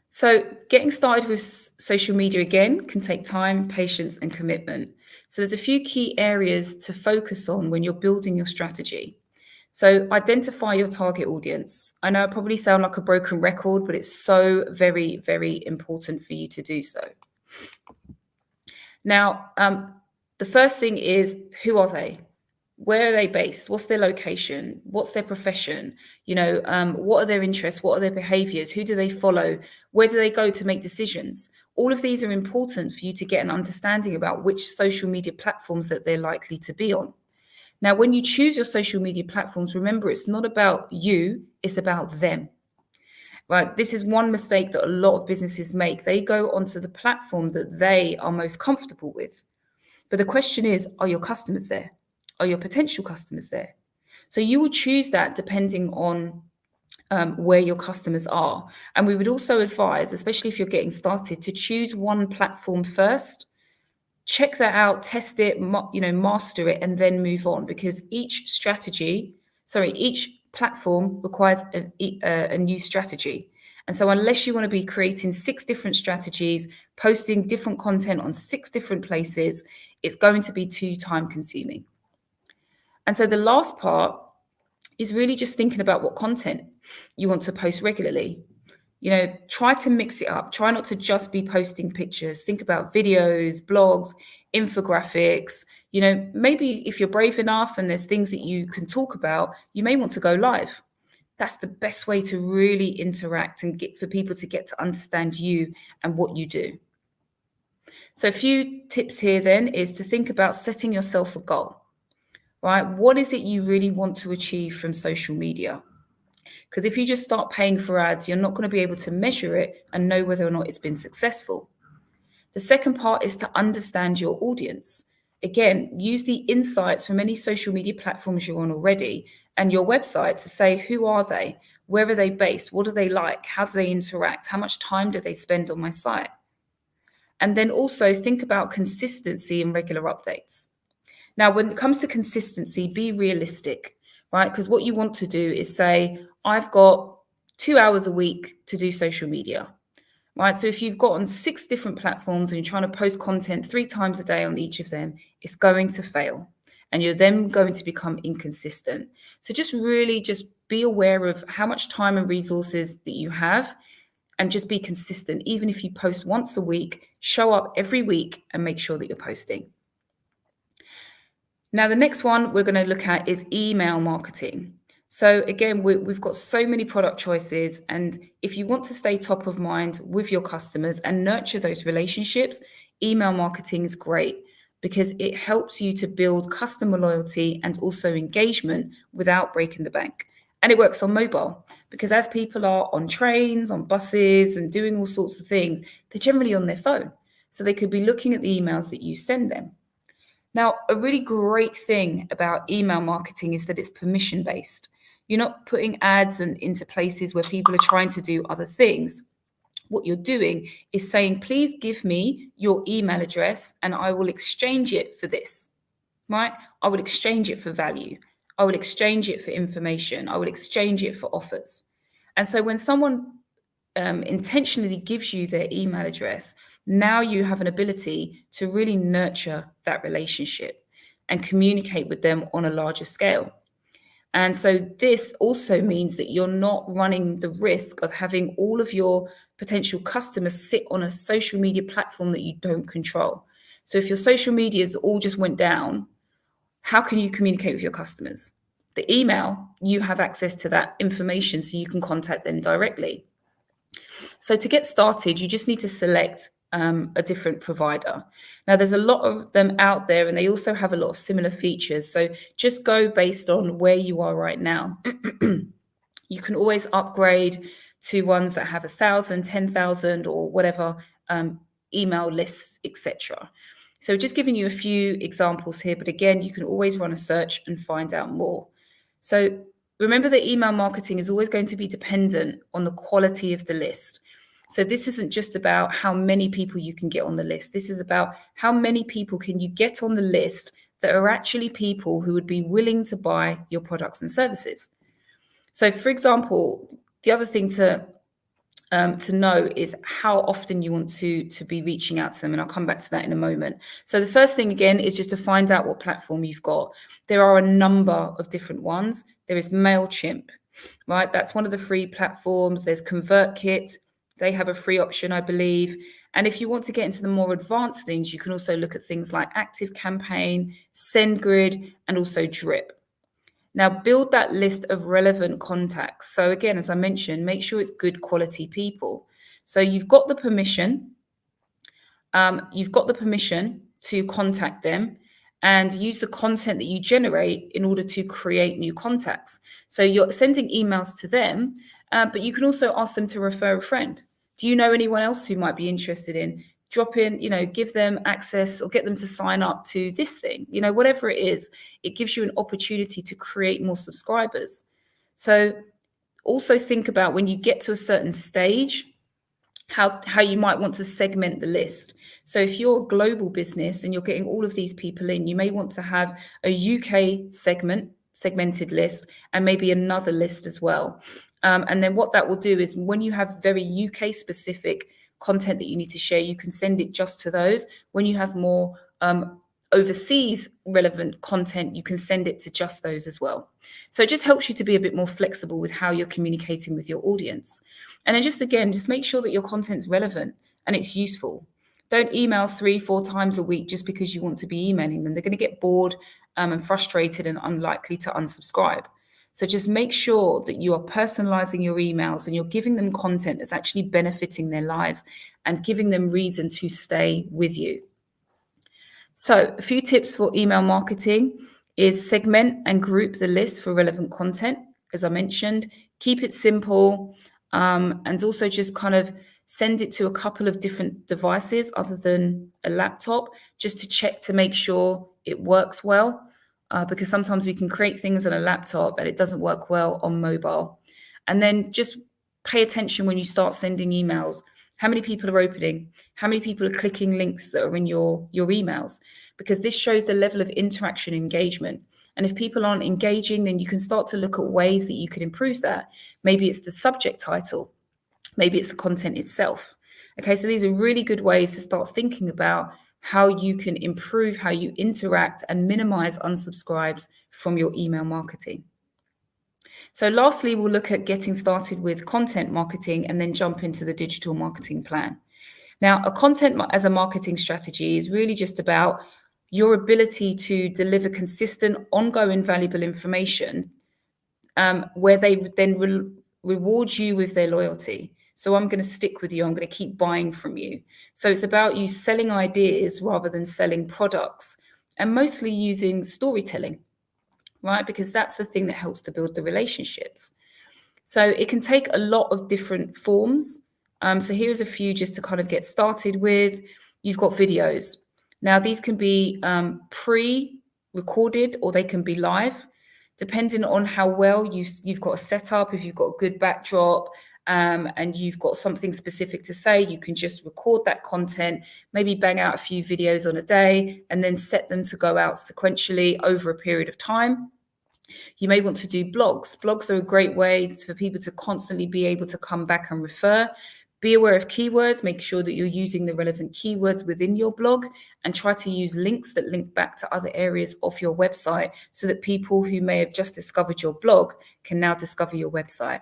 So getting started with social media, again, can take time, patience, and commitment. So there's a few key areas to focus on when you're building your strategy. So identify your target audience. I know I probably sound like a broken record, but it's so very, very important for you to do so. Now, the first thing is, who are they? Where are they based? What's their location? What's their profession? What are their interests? What are their behaviors? Who do they follow? Where do they go to make decisions? All of these are important for you to get an understanding about which social media platforms that they're likely to be on. Now, when you choose your social media platforms, remember, it's not about you, it's about them. Right? This is one mistake that a lot of businesses make. They go onto the platform that they are most comfortable with. But the question is, are your customers there? Are your potential customers there? So you will choose that depending on where your customers are. And we would also advise, especially if you're getting started, to choose one platform first. Check that out, test it, master it, and then move on, because each platform requires a new strategy. And so unless you want to be creating 6 different strategies, posting different content on 6 different places, it's going to be too time consuming. And so the last part is really just thinking about what content you want to post regularly. Try to mix it up. Try not to just be posting pictures. Think about videos, blogs, infographics. Maybe if you're brave enough and there's things that you can talk about, you may want to go live. That's the best way to really interact and get for people to get to understand you and what you do. So a few tips here then is to think about setting yourself a goal, right? What is it you really want to achieve from social media? Because if you just start paying for ads, you're not going to be able to measure it and know whether or not it's been successful. The second part is to understand your audience. Again, use the insights from any social media platforms you're on already and your website to say, who are they? Where are they based? What do they like? How do they interact? How much time do they spend on my site? And then also think about consistency and regular updates. Now, when it comes to consistency, be realistic, right? Because what you want to do is say, I've got 2 hours a week to do social media. right? So if you've got on 6 different platforms and you're trying to post content 3 times a day on each of them, it's going to fail and you're then going to become inconsistent. So just be aware of how much time and resources that you have and just be consistent. Even if you post once a week, show up every week and make sure that you're posting. Now, the next one we're going to look at is email marketing. So again, we've got so many product choices. And if you want to stay top of mind with your customers and nurture those relationships, email marketing is great because it helps you to build customer loyalty and also engagement without breaking the bank. And it works on mobile because as people are on trains, on buses, and doing all sorts of things, they're generally on their phone. So they could be looking at the emails that you send them. Now, a really great thing about email marketing is that it's permission based. You're not putting ads into places where people are trying to do other things. What you're doing is saying, please give me your email address and I will exchange it for this, right? I will exchange it for value. I will exchange it for information. I will exchange it for offers. And so when someone intentionally gives you their email address, now you have an ability to really nurture that relationship and communicate with them on a larger scale. And so this also means that you're not running the risk of having all of your potential customers sit on a social media platform that you don't control. So if your social medias all just went down, how can you communicate with your customers? The email, you have access to that information so you can contact them directly. So to get started, you just need to select a different provider. Now, there's a lot of them out there and they also have a lot of similar features. So just go based on where you are right now. You can always upgrade to ones that have 1,000, 10,000 or whatever email lists, etc. So just giving you a few examples here, but again, you can always run a search and find out more. So remember that email marketing is always going to be dependent on the quality of the list. So this isn't just about how many people you can get on the list. This is about how many people can you get on the list that are actually people who would be willing to buy your products and services. So for example, the other thing to know is how often you want to be reaching out to them. And I'll come back to that in a moment. So the first thing, again, is just to find out what platform you've got. There are a number of different ones. There is MailChimp, right? That's one of the free platforms. There's ConvertKit. They have a free option, I believe. And if you want to get into the more advanced things, you can also look at things like ActiveCampaign, SendGrid, and also Drip. Now, build that list of relevant contacts. So again, as I mentioned, make sure it's good quality people. So you've got the permission. To contact them and use the content that you generate in order to create new contacts. So you're sending emails to them, but you can also ask them to refer a friend. Do you know anyone else who might be interested in? Drop in, give them access or get them to sign up to this thing, whatever it is, it gives you an opportunity to create more subscribers. So also think about when you get to a certain stage, how you might want to segment the list. So if you're a global business and you're getting all of these people in, you may want to have a UK segmented list and maybe another list as well. And then what that will do is when you have very UK specific content that you need to share, you can send it just to those. When you have more overseas relevant content, you can send it to just those as well. So it just helps you to be a bit more flexible with how you're communicating with your audience. And then just make sure that your content's relevant and it's useful. Don't email 3-4 times a week just because you want to be emailing them. They're going to get bored and frustrated and unlikely to unsubscribe. So just make sure that you are personalizing your emails and you're giving them content that's actually benefiting their lives and giving them reason to stay with you. So a few tips for email marketing is segment and group the list for relevant content. As I mentioned, keep it simple and also just kind of send it to a couple of different devices other than a laptop just to check to make sure it works well. Because sometimes we can create things on a laptop and it doesn't work well on mobile. And then just pay attention when you start sending emails. How many people are opening? How many people are clicking links that are in your emails? Because this shows the level of interaction and engagement. And if people aren't engaging, then you can start to look at ways that you could improve that. Maybe it's the subject title. Maybe it's the content itself. Okay, so these are really good ways to start thinking about how you can improve how you interact and minimize unsubscribes from your email marketing. So lastly, we'll look at getting started with content marketing and then jump into the digital marketing plan. Now, a content as a marketing strategy is really just about your ability to deliver consistent, ongoing, valuable information where they then reward you with their loyalty. So I'm going to stick with you. I'm going to keep buying from you. So it's about you selling ideas rather than selling products, and mostly using storytelling, right? Because that's the thing that helps to build the relationships. So it can take a lot of different forms. So here's a few just to kind of get started with. You've got videos. Now, these can be pre-recorded or they can be live, depending on how well you've got a setup. If you've got a good backdrop and you've got something specific to say, you can just record that content, maybe bang out a few videos on a day, and then set them to go out sequentially over a period of time. You may want to do blogs. Blogs are a great way for people to constantly be able to come back and refer. Be aware of keywords, make sure that you're using the relevant keywords within your blog, and try to use links that link back to other areas of your website so that people who may have just discovered your blog can now discover your website.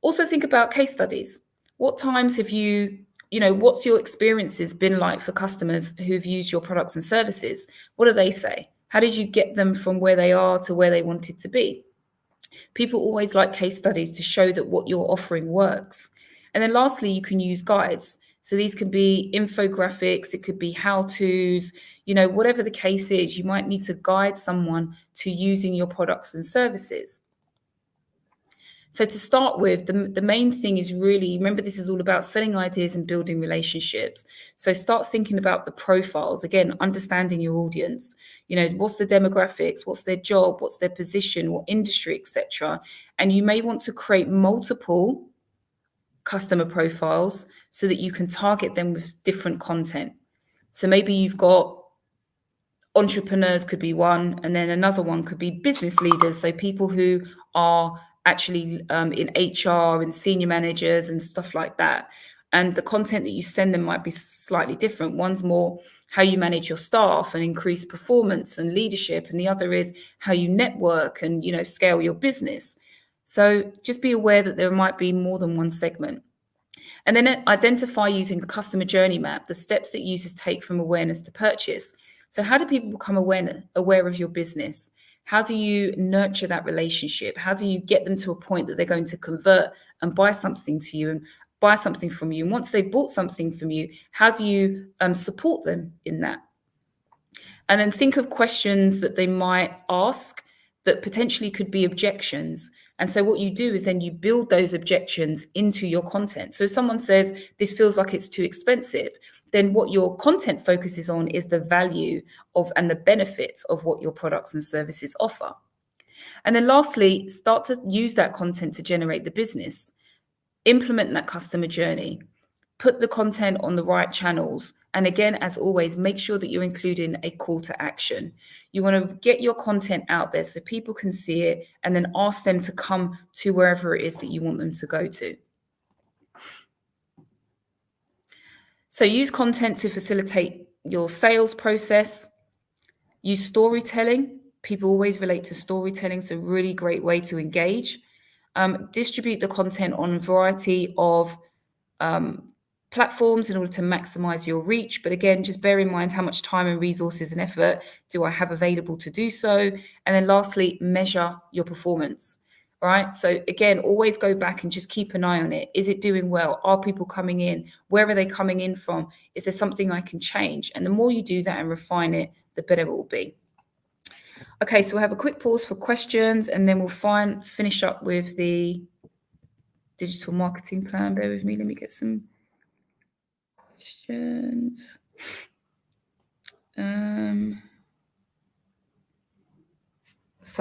Also think about case studies. What times have what's your experiences been like for customers who've used your products and services? What do they say? How did you get them from where they are to where they wanted to be? People always like case studies to show that what you're offering works. And then lastly, you can use guides. So these can be infographics, it could be how-tos, whatever the case is, you might need to guide someone to using your products and services. So to start with, the main thing is really, remember, this is all about selling ideas and building relationships. So start thinking about the profiles, again, understanding your audience. What's the demographics, what's their job, what's their position, what industry, etc. And you may want to create multiple customer profiles so that you can target them with different content. So maybe you've got entrepreneurs could be one, and then another one could be business leaders. So people who are actually in HR and senior managers and stuff like that. And the content that you send them might be slightly different. One's more how you manage your staff and increase performance and leadership. And the other is how you network and, scale your business. So just be aware that there might be more than one segment. And then identify using a customer journey map, the steps that users take from awareness to purchase. So how do people become aware of your business? How do you nurture that relationship? How do you get them to a point that they're going to convert and buy something to you and buy something from you? And once they've bought something from you, how do you support them in that? And then think of questions that they might ask that potentially could be objections. And so what you do is then you build those objections into your content. So if someone says, this feels like it's too expensive, then what your content focuses on is the value of and the benefits of what your products and services offer. And then lastly, start to use that content to generate the business. Implement that customer journey. Put the content on the right channels. And again, as always, make sure that you're including a call to action. You want to get your content out there so people can see it and then ask them to come to wherever it is that you want them to go to. So use content to facilitate your sales process. Use storytelling. People always relate to storytelling. It's a really great way to engage. Distribute the content on a variety of platforms in order to maximize your reach. But again, just bear in mind how much time and resources and effort do I have available to do so. And then lastly, measure your performance. Right. So again, always go back and just keep an eye on it. Is it doing well? Are people coming in? Where are they coming in from? Is there something I can change? And the more you do that and refine it, the better it will be. Okay, so we'll have a quick pause for questions and then we'll finish up with the digital marketing plan. Bear with me. Let me get some questions. So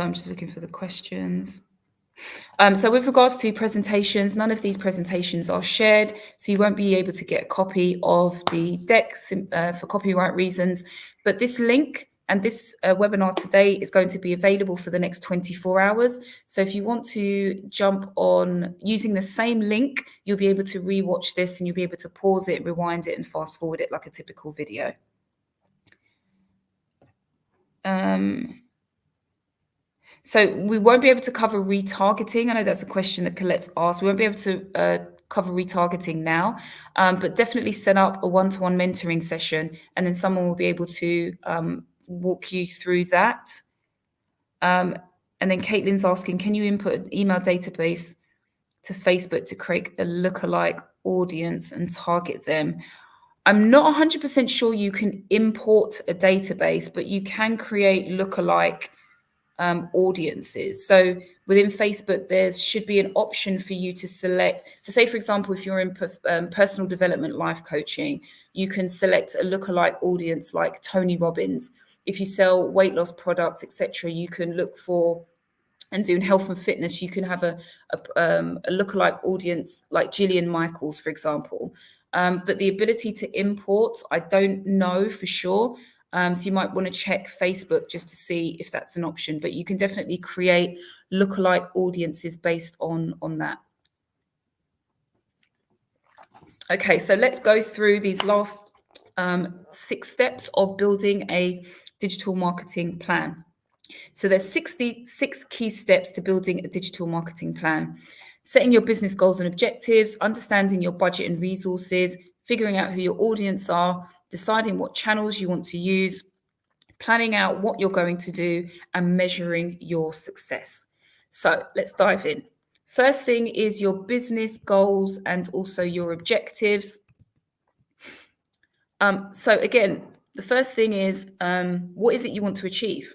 I'm just looking for the questions. So with regards to presentations, none of these presentations are shared, so you won't be able to get a copy of the decks for copyright reasons. But this link And this webinar today is going to be available for the next 24 hours. So if you want to jump on using the same link, you'll be able to rewatch this and you'll be able to pause it, rewind it, and fast forward it like a typical video. So we won't be able to cover retargeting. I know that's a question that Colette's asked. We won't be able to cover retargeting now, but definitely set up a one-to-one mentoring session, and then someone will be able to walk you through that. And then Caitlin's asking, can you input an email database to Facebook to create a lookalike audience and target them? I'm not 100% sure you can import a database, but you can create lookalike audiences. So within Facebook, there should be an option for you to select. So say, for example, if you're in personal development life coaching, you can select a lookalike audience like Tony Robbins. If you sell weight loss products, etc., you can look for, and doing health and fitness, you can have a lookalike audience like Jillian Michaels, for example. But the ability to import, I don't know for sure. So you might want to check Facebook just to see if that's an option, but you can definitely create lookalike audiences based on that. Okay, so let's go through these last 6 steps of building a digital marketing plan. So there's 66 key steps to building a digital marketing plan. Setting your business goals and objectives, understanding your budget and resources, figuring out who your audience are, deciding what channels you want to use, planning out what you're going to do, and measuring your success. So let's dive in. First thing is your business goals and also your objectives. So again, the first thing is, what is it you want to achieve?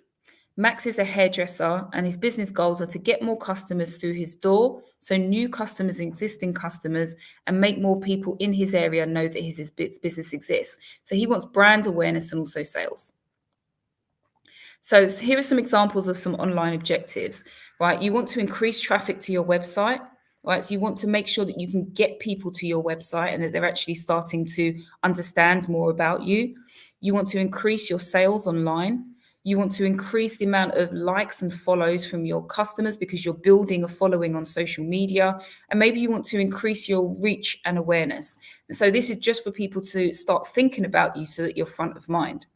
Max is a hairdresser and his business goals are to get more customers through his door, so new customers and existing customers, and make more people in his area know that his business exists. So he wants brand awareness and also sales. So here are some examples of some online objectives, right? You want to increase traffic to your website, right? So you want to make sure that you can get people to your website and that they're actually starting to understand more about you. You want to increase your sales online. You want to increase the amount of likes and follows from your customers because you're building a following on social media. And maybe you want to increase your reach and awareness. And so this is just for people to start thinking about you so that you're front of mind.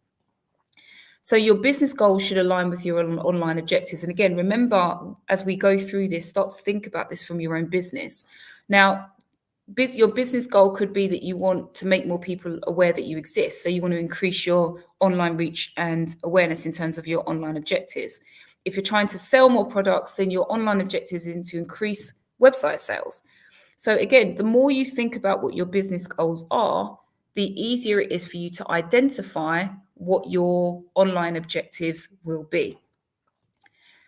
So your business goals should align with your online objectives. And again, remember, as we go through this, start to think about this from your own business. Now, your business goal could be that you want to make more people aware that you exist. So you want to increase your online reach and awareness in terms of your online objectives. If you're trying to sell more products, then your online objectives is to increase website sales. So again, the more you think about what your business goals are, the easier it is for you to identify what your online objectives will be.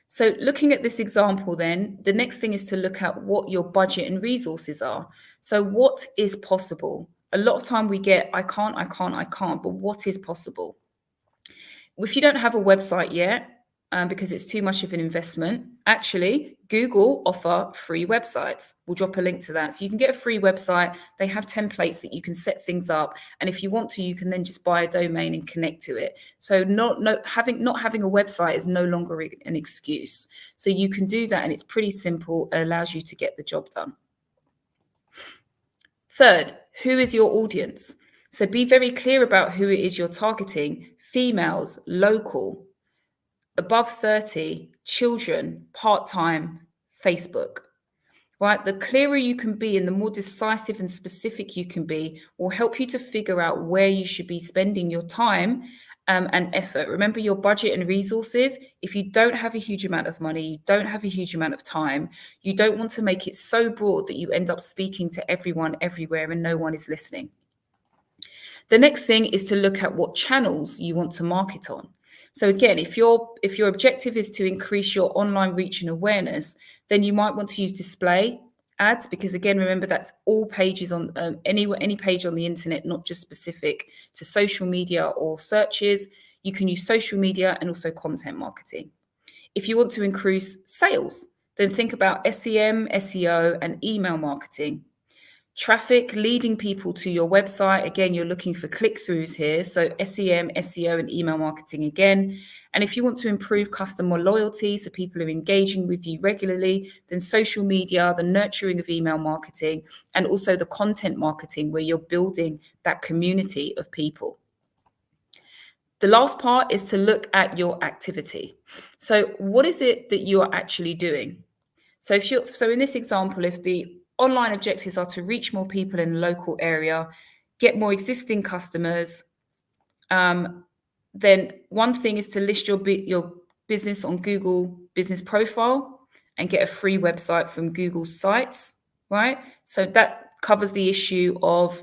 So looking at this example then, the next thing is to look at what your budget and resources are. So what is possible? A lot of time we get, I can't, but what is possible? If you don't have a website yet, because it's too much of an investment, actually, Google offer free websites. We'll drop a link to that. So you can get a free website. They have templates that you can set things up. And if you want to, you can then just buy a domain and connect to it. So not having a website is no longer an excuse. So you can do that and it's pretty simple. It allows you to get the job done. Third, who is your audience? So be very clear about who it is you're targeting. Females, local, above 30, children, part-time, Facebook, right? The clearer you can be and the more decisive and specific you can be will help you to figure out where you should be spending your time and effort. Remember your budget and resources. If you don't have a huge amount of money, you don't have a huge amount of time, you don't want to make it so broad that you end up speaking to everyone everywhere and no one is listening. The next thing is to look at what channels you want to market on. So again, if your objective is to increase your online reach and awareness, then you might want to use display ads, because again, remember that's all pages on any page on the internet, not just specific to social media or searches. You can use social media and also content marketing. If you want to increase sales, then think about SEM, SEO, and email marketing. Traffic, leading people to your website. Again, you're looking for click-throughs here. So SEM, SEO, and email marketing again. And if you want to improve customer loyalty, so people are engaging with you regularly, then social media, the nurturing of email marketing, and also the content marketing where you're building that community of people. The last part is to look at your activity. So what is it that you are actually doing? So in this example, if the online objectives are to reach more people in the local area, get more existing customers, then one thing is to list your business on Google Business Profile and get a free website from Google Sites, right? So that covers the issue of,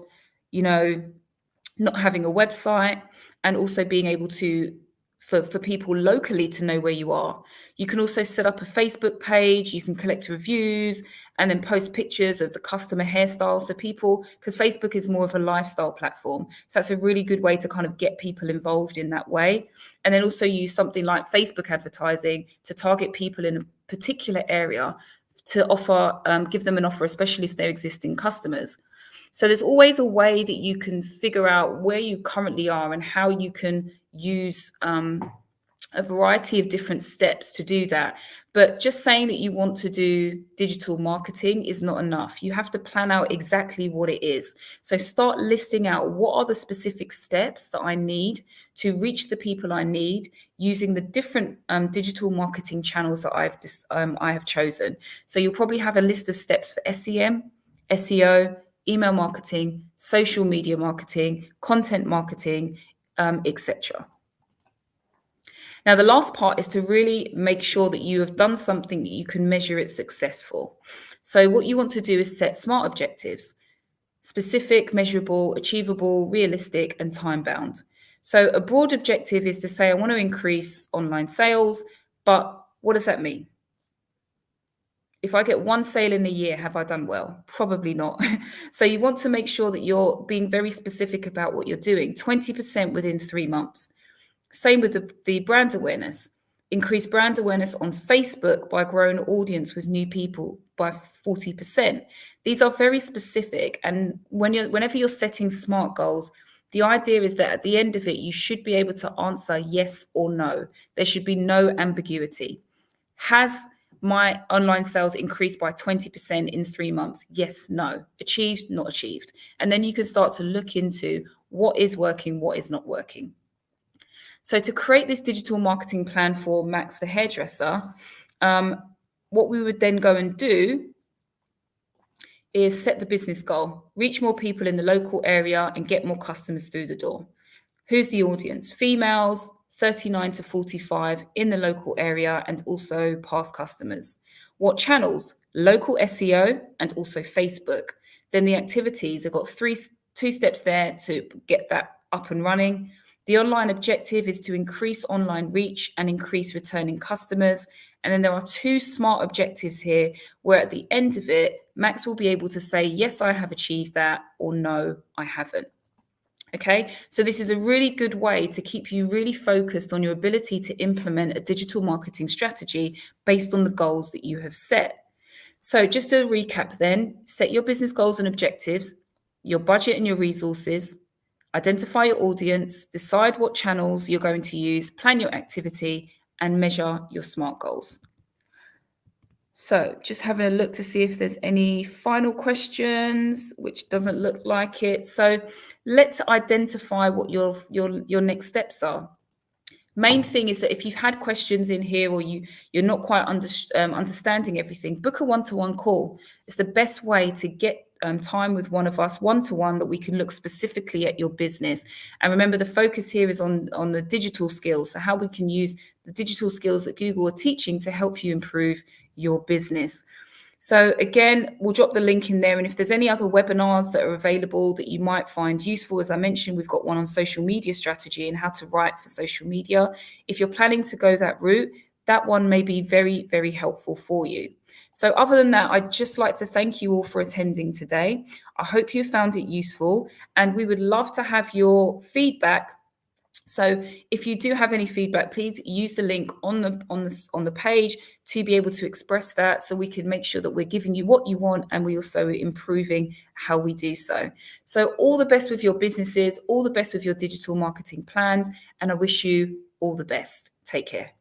not having a website and also being able to for people locally to know where you are. You can also set up a Facebook page, you can collect reviews and then post pictures of the customer hairstyles. So people, because Facebook is more of a lifestyle platform. So that's a really good way to kind of get people involved in that way. And then also use something like Facebook advertising to target people in a particular area to offer, give them an offer, especially if they're existing customers. So there's always a way that you can figure out where you currently are and how you can use a variety of different steps to do that. But just saying that you want to do digital marketing is not enough. You have to plan out exactly what it is. So start listing out what are the specific steps that I need to reach the people I need using the different digital marketing channels that I have chosen. So you'll probably have a list of steps for SEM, SEO, email marketing, social media marketing, content marketing, etc. Now, the last part is to really make sure that you have done something that you can measure it's successful. So what you want to do is set SMART objectives: specific, measurable, achievable, realistic, and time-bound. So a broad objective is to say, I want to increase online sales, but what does that mean? If I get one sale in a year, have I done well? Probably not. So you want to make sure that you're being very specific about what you're doing. 20% within 3 months. Same with the brand awareness. Increase brand awareness on Facebook by growing audience with new people by 40%. These are very specific. And whenever you're setting SMART goals, the idea is that at the end of it, you should be able to answer yes or no. There should be no ambiguity. Has my online sales increased by 20% in 3 months? Yes, no. Achieved, not achieved. And then you can start to look into what is working, what is not working. So to create this digital marketing plan for Max the hairdresser, what we would then go and do is set the business goal, reach more people in the local area and get more customers through the door. Who's the audience? Females, 39 to 45 in the local area and also past customers. What channels? Local SEO and also Facebook. Then the activities, I've got two steps there to get that up and running. The online objective is to increase online reach and increase returning customers. And then there are 2 SMART objectives here where at the end of it, Max will be able to say, yes, I have achieved that, or no, I haven't. Okay, so this is a really good way to keep you really focused on your ability to implement a digital marketing strategy based on the goals that you have set. So just to recap then, set your business goals and objectives, your budget and your resources, identify your audience, decide what channels you're going to use, plan your activity, and measure your SMART goals. So just having a look to see if there's any final questions, which doesn't look like it. So let's identify what your next steps are. Main thing is that if you've had questions in here or you're not quite understanding everything, book a one-to-one call. It's the best way to get time with one of us, one-to-one, that we can look specifically at your business. And remember, the focus here is on the digital skills, so how we can use the digital skills that Google are teaching to help you improve your business. So again, we'll drop the link in there. And if there's any other webinars that are available that you might find useful, as I mentioned, we've got one on social media strategy and how to write for social media. If you're planning to go that route, that one may be very, very helpful for you. So other than that, I'd just like to thank you all for attending today. I hope you found it useful, and we would love to have your feedback. So if you do have any feedback, please use the link on the page to be able to express that, so we can make sure that we're giving you what you want and we also improving how we do so. So all the best with your businesses, all the best with your digital marketing plans, and I wish you all the best. Take care.